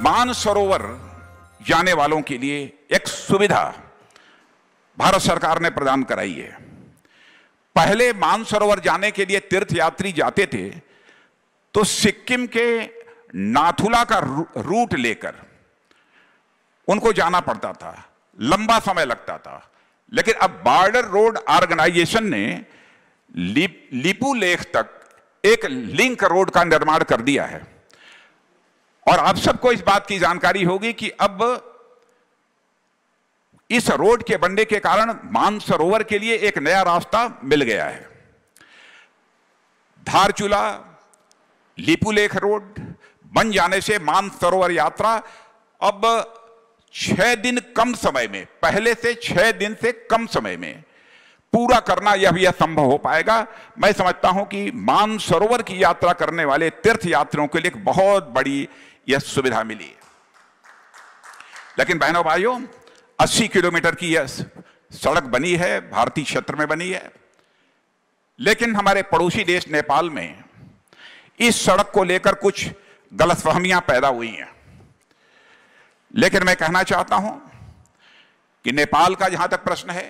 मानसरोवर जाने वालों के लिए एक सुविधा भारत सरकार ने प्रदान कराई है। पहले मानसरोवर जाने के लिए तीर्थयात्री जाते थे तो सिक्किम के नाथुला का रूट लेकर उनको जाना पड़ता था, लंबा समय लगता था। लेकिन अब बॉर्डर रोड ऑर्गेनाइजेशन ने लिपू लेख तक एक लिंक रोड का निर्माण कर दिया है। और आप सबको इस बात की जानकारी होगी कि अब इस रोड के बनने के कारण मानसरोवर के लिए एक नया रास्ता मिल गया है। धारचूला लिपुलेख रोड बन जाने से मानसरोवर यात्रा अब 6 दिन कम समय में, पहले से 6 दिन से कम समय में पूरा करना यह संभव हो पाएगा। मैं समझता हूं कि मानसरोवर की यात्रा करने वाले तीर्थयात्रियों के लिए एक बहुत बड़ी यह सुविधा मिली है। लेकिन बहनों भाइयों, 80 किलोमीटर की यह सड़क बनी है, भारतीय क्षेत्र में बनी है। लेकिन हमारे पड़ोसी देश नेपाल में इस सड़क को लेकर कुछ गलतफहमियां पैदा हुई हैं। लेकिन मैं कहना चाहता हूं कि नेपाल का जहां तक प्रश्न है,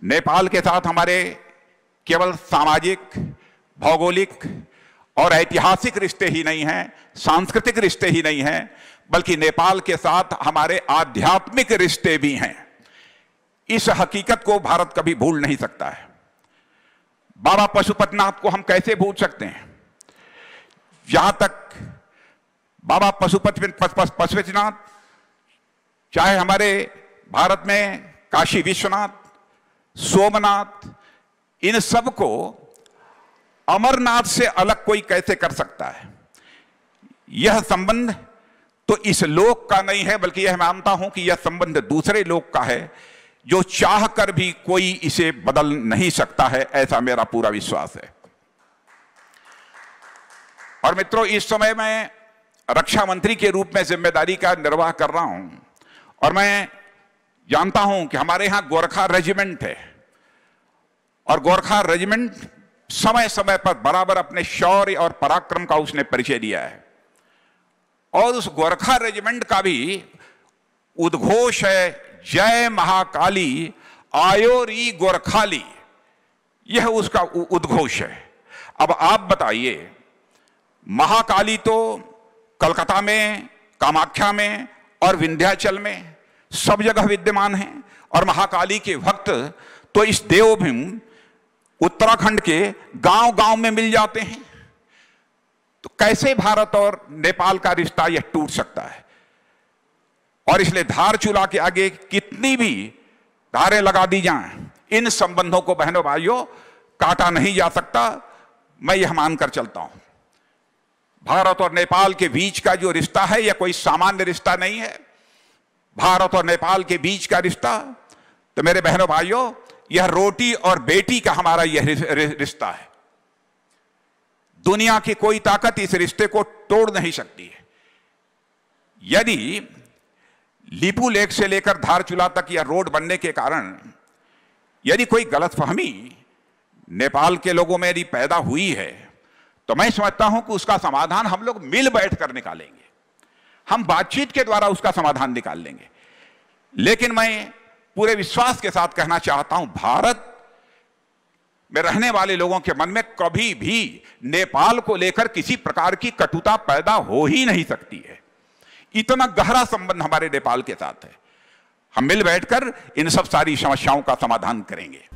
नेपाल के साथ हमारे केवल सामाजिक, भौगोलिक और ऐतिहासिक रिश्ते ही नहीं हैं, सांस्कृतिक रिश्ते ही नहीं हैं, बल्कि नेपाल के साथ हमारे आध्यात्मिक रिश्ते भी हैं। इस हकीकत को भारत कभी भूल नहीं सकता है। बाबा पशुपतिनाथ को हम कैसे भूल सकते हैं? जहां तक बाबा पशुपतिनाथ, चाहे हमारे भारत में काशी विश्वनाथ, सोमनाथ, इन सब को अमरनाथ से अलग कोई कैसे कर सकता है? यह संबंध तो इस लोक का नहीं है, बल्कि यह मानता हूं कि यह संबंध दूसरे लोक का है, जो चाहकर भी कोई इसे बदल नहीं सकता है, ऐसा मेरा पूरा विश्वास है। और मित्रों, इस समय मैं रक्षा मंत्री के रूप में जिम्मेदारी का निर्वाह कर रहा हूं और मैं जानता हूं कि हमारे यहां गोरखा रेजिमेंट है और गोरखा रेजिमेंट समय समय पर बराबर अपने शौर्य और पराक्रम का उसने परिचय दिया है। और उस गोरखा रेजिमेंट का भी उद्घोष है, जय महाकाली आयो री गोरखाली, यह उसका उद्घोष है। अब आप बताइए, महाकाली तो कलकत्ता में, कामाख्या में और विंध्याचल में सब जगह विद्यमान है, और महाकाली के भक्त तो इस देवभूमि उत्तराखंड के गांव गांव में मिल जाते हैं। तो कैसे भारत और नेपाल का रिश्ता यह टूट सकता है? और इसलिए धारचूला के आगे कितनी भी धारें लगा दी जाएं, इन संबंधों को बहनों भाइयों काटा नहीं जा सकता। मैं यह मानकर चलता हूं, भारत और नेपाल के बीच का जो रिश्ता है यह कोई सामान्य रिश्ता नहीं है। भारत और नेपाल के बीच का रिश्ता तो मेरे बहनों भाइयों, यह रोटी और बेटी का हमारा यह रिश्ता है। दुनिया की कोई ताकत इस रिश्ते को तोड़ नहीं सकती है। यदि लिपू लेक से लेकर धारचूला तक यह रोड बनने के कारण यदि कोई गलतफहमी नेपाल के लोगों में यदि पैदा हुई है, तो मैं समझता हूं कि उसका समाधान हम लोग मिल बैठ कर निकालेंगे। हम बातचीत के द्वारा उसका समाधान निकाल लेंगे। लेकिन मैं पूरे विश्वास के साथ कहना चाहता हूं, भारत में रहने वाले लोगों के मन में कभी भी नेपाल को लेकर किसी प्रकार की कटुता पैदा हो ही नहीं सकती है। इतना गहरा संबंध हमारे नेपाल के साथ है। हम मिल बैठकर इन सब सारी समस्याओं का समाधान करेंगे।